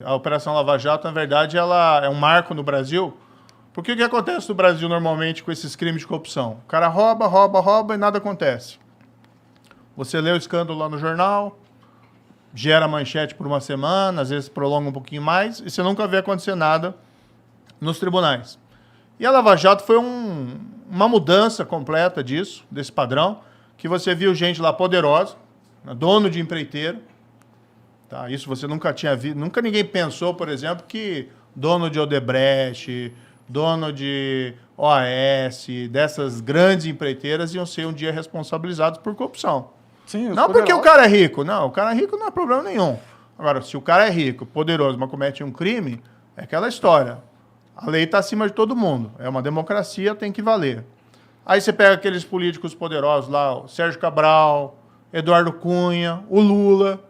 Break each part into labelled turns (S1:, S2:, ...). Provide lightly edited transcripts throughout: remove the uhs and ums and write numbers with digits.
S1: A Operação Lava Jato, na verdade, ela é um marco no Brasil. Porque o que acontece no Brasil normalmente com esses crimes de corrupção? O cara rouba e nada acontece. Você lê o escândalo lá no jornal, gera manchete por uma semana, às vezes prolonga um pouquinho mais, e você nunca vê acontecer nada nos tribunais. E a Lava Jato foi uma mudança completa disso, desse padrão, que você viu gente lá poderosa, dono de empreiteiro. Tá? Isso você nunca tinha visto. Nunca ninguém pensou, por exemplo, que dono de Odebrecht, dono de OAS, dessas grandes empreiteiras iam ser um dia responsabilizados por corrupção.
S2: Sim,
S1: não porque o cara é rico. Não, o cara é rico não é problema nenhum. Agora, se o cara é rico, poderoso, mas comete um crime, é aquela história. A lei está acima de todo mundo. É uma democracia, tem que valer. Aí você pega aqueles políticos poderosos lá, o Sérgio Cabral, Eduardo Cunha, o Lula.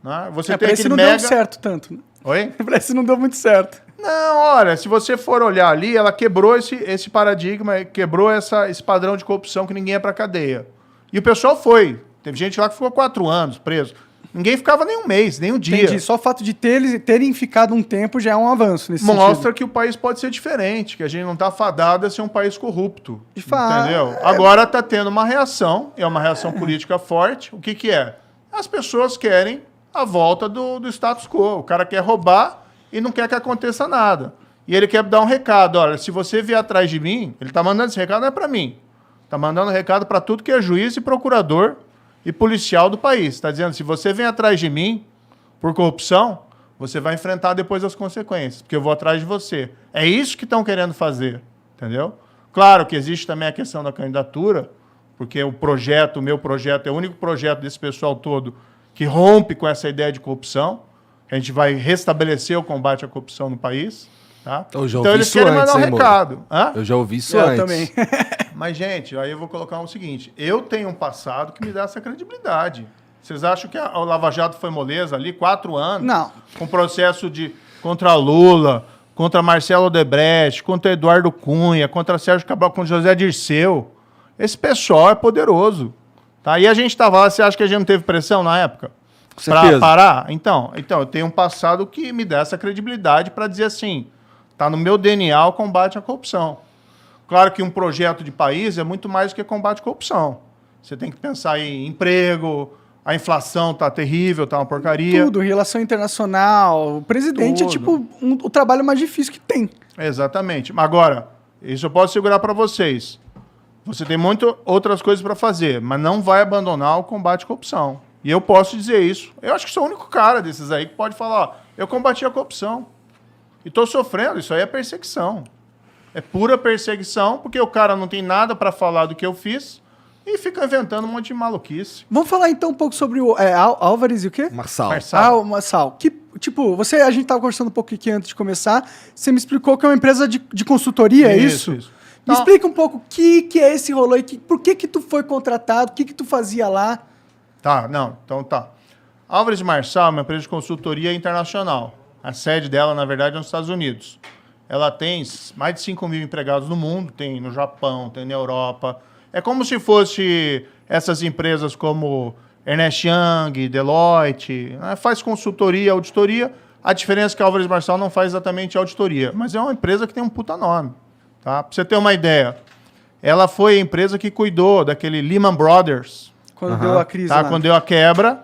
S1: Né? Você tem
S2: esse não deu certo tanto. Né?
S1: Oi?
S2: Esse não deu muito certo.
S1: Não, olha, se você for olhar ali, ela quebrou esse paradigma, quebrou esse padrão de corrupção que ninguém ia pra cadeia. E o pessoal foi. Teve gente lá que ficou 4 anos preso. Ninguém ficava nem um mês, nem um dia.
S2: Entendi. Só o fato de terem ficado um tempo já é um avanço nesse sentido.
S1: Mostra que o país pode ser diferente, que a gente não está fadado a ser um país corrupto.
S2: De fato.
S1: Entendeu? Agora está tendo uma reação, é uma reação política forte. O que é? As pessoas querem a volta do status quo. O cara quer roubar e não quer que aconteça nada. E ele quer dar um recado. Olha, se você vier atrás de mim, ele está mandando esse recado, não é para mim. Está mandando recado para tudo que é juiz e procurador e policial do país. Está dizendo, se você vem atrás de mim por corrupção, você vai enfrentar depois as consequências, porque eu vou atrás de você. É isso que estão querendo fazer, entendeu? Claro que existe também a questão da candidatura, porque o meu projeto é o único projeto desse pessoal todo que rompe com essa ideia de corrupção. A gente vai restabelecer o combate à corrupção no país. Tá?
S3: Então
S1: eles querem mandar um recado.
S3: Eu já ouvi isso antes.
S2: Eu também.
S1: Mas, gente, aí eu vou colocar o seguinte. Eu tenho um passado que me dá essa credibilidade. Vocês acham que a Lava Jato foi moleza ali? 4 anos?
S2: Não.
S1: Com processo contra Lula, contra Marcelo Odebrecht, contra Eduardo Cunha, contra Sérgio Cabral, contra José Dirceu. Esse pessoal é poderoso. Tá? E a gente estava lá, você acha que a gente não teve pressão na época? Para parar? Então, eu tenho um passado que me dá essa credibilidade para dizer assim, está no meu DNA o combate à corrupção. Claro que um projeto de país é muito mais do que combate à corrupção. Você tem que pensar em emprego, a inflação está terrível, está uma porcaria.
S2: Tudo, relação internacional. O presidente é tipo o trabalho mais difícil que tem.
S1: Exatamente. Agora, isso eu posso segurar para vocês. Você tem muitas outras coisas para fazer, mas não vai abandonar o combate à corrupção. E eu posso dizer isso. Eu acho que sou o único cara desses aí que pode falar, ó, eu combati a corrupção. E estou sofrendo, isso aí é perseguição. É pura perseguição, porque o cara não tem nada para falar do que eu fiz e fica inventando um monte de maluquice.
S2: Vamos falar então um pouco sobre o Álvares e o quê?
S3: Marçal.
S2: O Marçal. Que, tipo, a gente estava conversando um pouco aqui antes de começar, você me explicou que é uma empresa de consultoria, é isso?
S1: Então,
S2: me explica um pouco o que é esse rolê aí, por que tu foi contratado, o que tu fazia lá?
S1: Então tá. Álvares e Marçal é uma empresa de consultoria internacional. A sede dela, na verdade, é nos Estados Unidos. Ela tem mais de 5 mil empregados no mundo, tem no Japão, tem na Europa. É como se fosse essas empresas como Ernst Young, Deloitte, né? Faz consultoria, auditoria. A diferença é que a Álvares e Marçal não faz exatamente auditoria, mas é uma empresa que tem um puta nome. Tá? Pra você ter uma ideia, ela foi a empresa que cuidou daquele Lehman Brothers.
S2: Quando deu a crise
S1: tá?
S2: lá.
S1: Quando deu a quebra.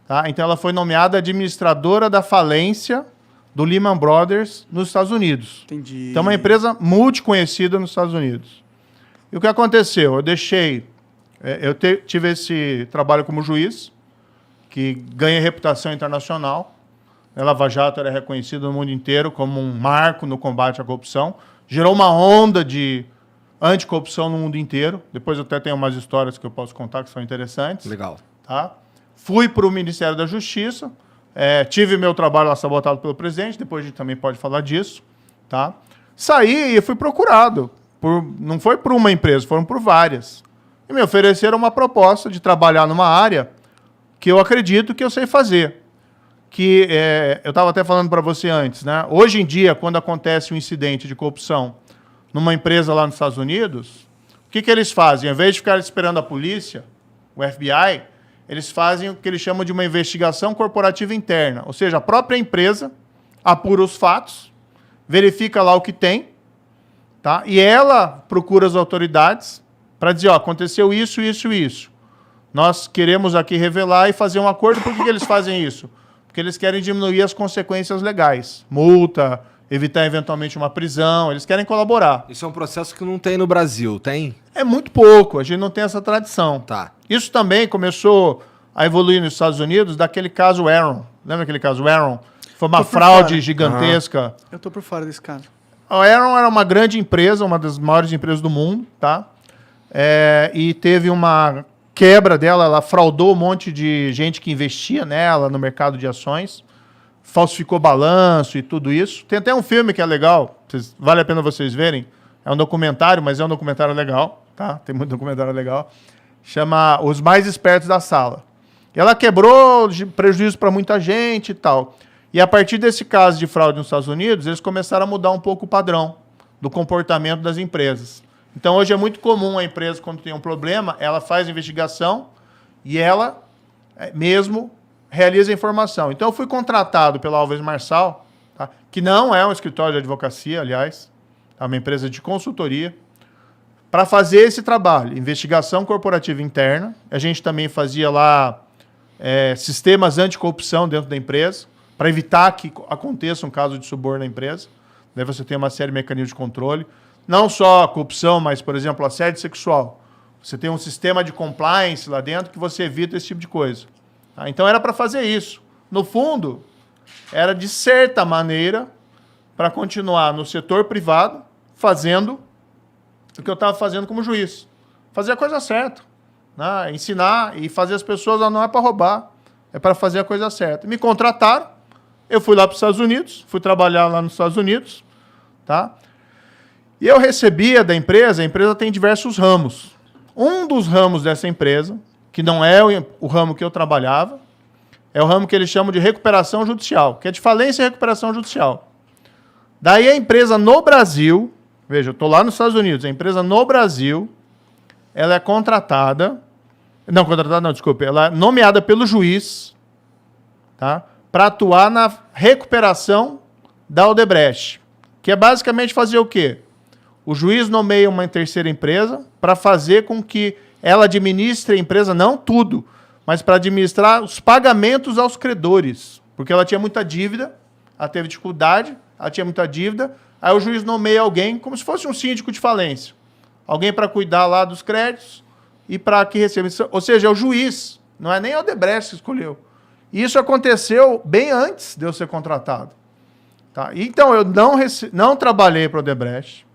S1: Tá? Então ela foi nomeada administradora da falência do Lehman Brothers nos Estados Unidos.
S2: Entendi.
S1: Então é uma empresa multiconhecida nos Estados Unidos. E o que aconteceu? Eu tive esse trabalho como juiz, que ganha reputação internacional. A Lava Jato era reconhecida no mundo inteiro como um marco no combate à corrupção. Gerou uma onda de anticorrupção no mundo inteiro. Depois eu até tenho umas histórias que eu posso contar que são interessantes.
S3: Legal.
S1: Tá? Fui para o Ministério da Justiça. Tive meu trabalho lá sabotado pelo presidente, depois a gente também pode falar disso. Tá? Saí e fui procurado. Não foi por uma empresa, foram por várias. E me ofereceram uma proposta de trabalhar numa área que eu acredito que eu sei fazer. Eu estava até falando para você antes, né? Hoje em dia, quando acontece um incidente de corrupção numa empresa lá nos Estados Unidos, o que eles fazem? Ao invés de ficar esperando a polícia, o FBI, eles fazem o que eles chamam de uma investigação corporativa interna. Ou seja, a própria empresa apura os fatos, verifica lá o que tem, tá? E ela procura as autoridades para dizer, ó, aconteceu isso, isso e isso. Nós queremos aqui revelar e fazer um acordo. Por que eles fazem isso? Porque eles querem diminuir as consequências legais. Multa, evitar eventualmente uma prisão, eles querem colaborar.
S3: Isso é um processo que não tem no Brasil, tem?
S1: É muito pouco, a gente não tem essa tradição.
S3: Tá.
S1: Isso também começou a evoluir nos Estados Unidos daquele caso Enron. Lembra aquele caso Enron? Foi uma fraude
S2: fora.
S1: gigantesca.
S2: Eu tô por fora desse caso.
S1: A Enron era uma grande empresa, uma das maiores empresas do mundo, tá? E teve uma quebra dela, ela fraudou um monte de gente que investia nela no mercado de ações, falsificou balanço e tudo isso. Tem até um filme que é legal, vale a pena vocês verem. É um documentário, mas é um documentário legal, tá? Tem muito documentário legal. Chama Os Mais Espertos da Sala. E ela quebrou prejuízo para muita gente e tal. E a partir desse caso de fraude nos Estados Unidos, eles começaram a mudar um pouco o padrão do comportamento das empresas. Então, hoje é muito comum a empresa, quando tem um problema, ela faz investigação e ela mesmo realiza a informação. Então, eu fui contratado pela Alves Marçal, tá? Que não é um escritório de advocacia, aliás, é uma empresa de consultoria, para fazer esse trabalho, investigação corporativa interna. A gente também fazia lá sistemas anticorrupção dentro da empresa, para evitar que aconteça um caso de suborno na empresa. Daí você tem uma série de mecanismos de controle. Não só corrupção, mas, por exemplo, assédio sexual. Você tem um sistema de compliance lá dentro que você evita esse tipo de coisa. Tá? Então, era para fazer isso. No fundo, era, de certa maneira, para continuar no setor privado, fazendo o que eu estava fazendo como juiz. Fazer a coisa certa. Né? Ensinar e fazer as pessoas, não é para roubar, é para fazer a coisa certa. Me contrataram, eu fui lá para os Estados Unidos, fui trabalhar lá nos Estados Unidos, tá? E eu recebia da empresa, a empresa tem diversos ramos. Um dos ramos dessa empresa, que não é o ramo que eu trabalhava, é o ramo que eles chamam de recuperação judicial, que é de falência e recuperação judicial. Daí a empresa no Brasil, veja, eu estou lá nos Estados Unidos, a empresa no Brasil, ela é contratada, ela é nomeada pelo juiz, tá? Para atuar na recuperação da Odebrecht, que é basicamente fazer o quê? O juiz nomeia uma terceira empresa para fazer com que ela administre a empresa, não tudo, mas para administrar os pagamentos aos credores. Porque ela tinha muita dívida, ela teve dificuldade, ela tinha muita dívida, aí o juiz nomeia alguém como se fosse um síndico de falência. Alguém para cuidar lá dos créditos e para que receba. Ou seja, é o juiz, não é nem a Odebrecht que escolheu. E isso aconteceu bem antes de eu ser contratado. Tá? Então, eu não trabalhei para a Odebrecht.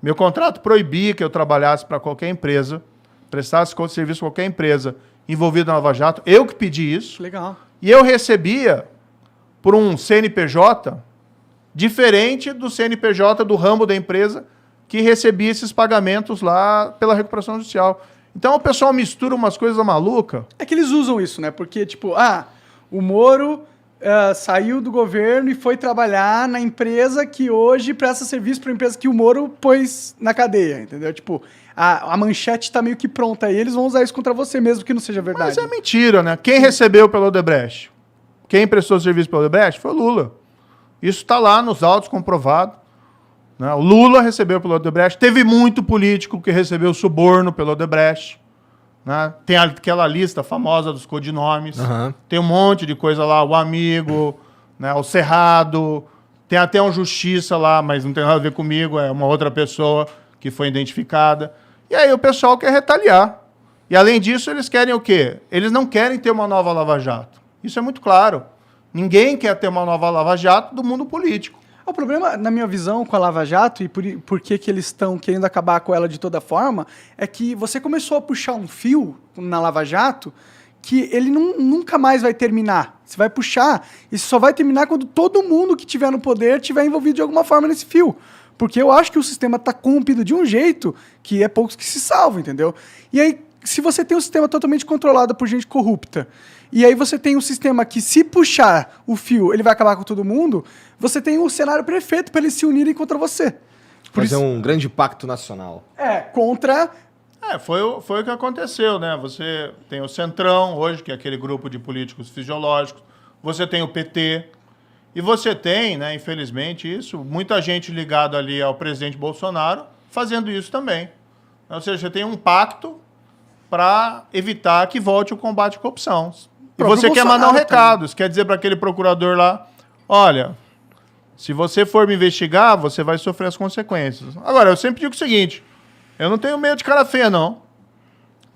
S1: Meu contrato proibia que eu trabalhasse para qualquer empresa, prestasse serviço para qualquer empresa envolvida na Lava Jato. Eu que pedi isso.
S2: Legal.
S1: E eu recebia por um CNPJ diferente do CNPJ do ramo da empresa que recebia esses pagamentos lá pela recuperação judicial. Então o pessoal mistura umas coisas malucas.
S2: É que eles usam isso, né? Porque, tipo, o Moro saiu do governo e foi trabalhar na empresa que hoje presta serviço para a empresa que o Moro pôs na cadeia, entendeu? Tipo, a manchete tá meio que pronta aí, eles vão usar isso contra você mesmo que não seja verdade.
S1: Mas é mentira, né? Quem recebeu pelo Odebrecht? Quem prestou serviço pelo Odebrecht foi o Lula. Isso está lá nos autos comprovado. Né? O Lula recebeu pelo Odebrecht. Teve muito político que recebeu suborno pelo Odebrecht. Né? Tem aquela lista famosa dos codinomes.
S3: Uhum.
S1: Tem um monte de coisa lá. O Amigo, né? O Cerrado. Tem até um Justiça lá, mas não tem nada a ver comigo. É uma outra pessoa que foi identificada. E aí o pessoal quer retaliar. E além disso, eles querem o quê? Eles não querem ter uma nova Lava Jato. Isso é muito claro. Ninguém quer ter uma nova Lava Jato do mundo político.
S2: O problema, na minha visão, com a Lava Jato, e por que eles estão querendo acabar com ela de toda forma, é que você começou a puxar um fio na Lava Jato que ele nunca mais vai terminar. Você vai puxar, e só vai terminar quando todo mundo que estiver no poder estiver envolvido de alguma forma nesse fio. Porque eu acho que o sistema está corrompido de um jeito que é poucos que se salvam, entendeu? E aí, se você tem um sistema totalmente controlado por gente corrupta, e aí você tem um sistema que, se puxar o fio, ele vai acabar com todo mundo, você tem um cenário perfeito para eles se unirem contra você.
S3: Fazer um grande pacto nacional.
S2: Contra...
S1: Foi o que aconteceu, né? Você tem o Centrão hoje, que é aquele grupo de políticos fisiológicos. Você tem o PT. E você tem, né, infelizmente, muita gente ligada ali ao presidente Bolsonaro fazendo isso também. Ou seja, você tem um pacto para evitar que volte o combate à corrupção. E você quer mandar um recado, você quer dizer para aquele procurador lá, olha, se você for me investigar, você vai sofrer as consequências. Agora, eu sempre digo o seguinte, eu não tenho medo de cara feia, não.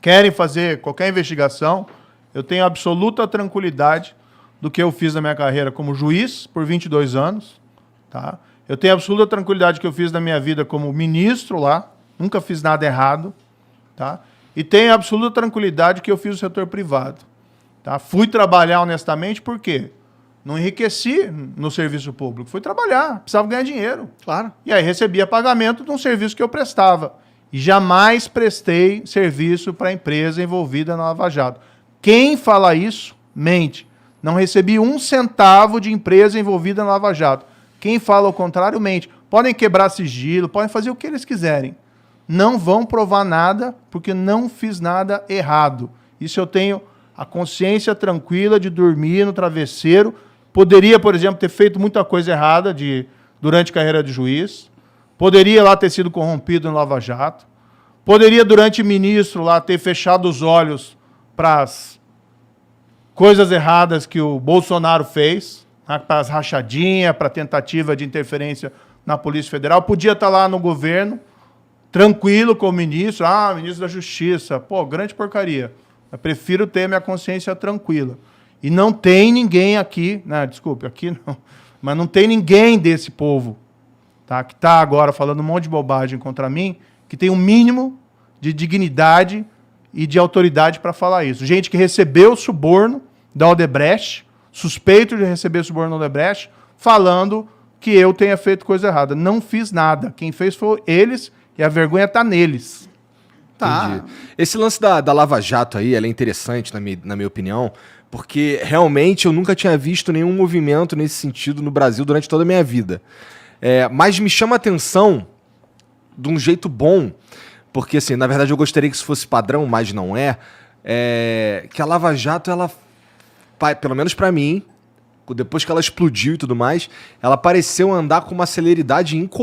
S1: Querem fazer qualquer investigação, eu tenho absoluta tranquilidade do que eu fiz na minha carreira como juiz por 22 anos. Tá? Eu tenho absoluta tranquilidade do que eu fiz na minha vida como ministro lá, nunca fiz nada errado. Tá? E tenho absoluta tranquilidade do que eu fiz no setor privado. Tá? Fui trabalhar honestamente, por quê? Não enriqueci no serviço público, fui trabalhar, precisava ganhar dinheiro.
S2: Claro.
S1: E aí recebia pagamento de um serviço que eu prestava. E jamais prestei serviço para a empresa envolvida na Lava Jato. Quem fala isso, mente. Não recebi 1 centavo de empresa envolvida na Lava Jato. Quem fala o contrário, mente. Podem quebrar sigilo, podem fazer o que eles quiserem. Não vão provar nada, porque não fiz nada errado. Isso eu tenho a consciência tranquila de dormir no travesseiro. Poderia, por exemplo, ter feito muita coisa errada durante a carreira de juiz. Poderia lá ter sido corrompido no Lava Jato. Poderia, durante ministro, lá ter fechado os olhos para as coisas erradas que o Bolsonaro fez, né, para as rachadinhas, para a tentativa de interferência na Polícia Federal. Podia estar lá no governo, tranquilo como ministro. Ministro da Justiça. Pô, grande porcaria. Eu prefiro ter minha consciência tranquila. E não tem ninguém aqui, né, desculpe, aqui não, mas não tem ninguém desse povo, tá, que está agora falando um monte de bobagem contra mim, que tem um mínimo de dignidade e de autoridade para falar isso. Gente que recebeu suborno da Odebrecht, suspeito de receber suborno da Odebrecht, falando que eu tenha feito coisa errada. Não fiz nada. Quem fez foi eles e a vergonha está neles.
S2: Tá.
S3: Entendi. Esse lance da Lava Jato aí, ela é interessante, na minha opinião, porque realmente eu nunca tinha visto nenhum movimento nesse sentido no Brasil durante toda a minha vida. Mas me chama a atenção de um jeito bom, porque assim, na verdade eu gostaria que isso fosse padrão, mas não é, que a Lava Jato, ela, pelo menos pra mim, depois que ela explodiu e tudo mais, ela pareceu andar com uma celeridade incomum.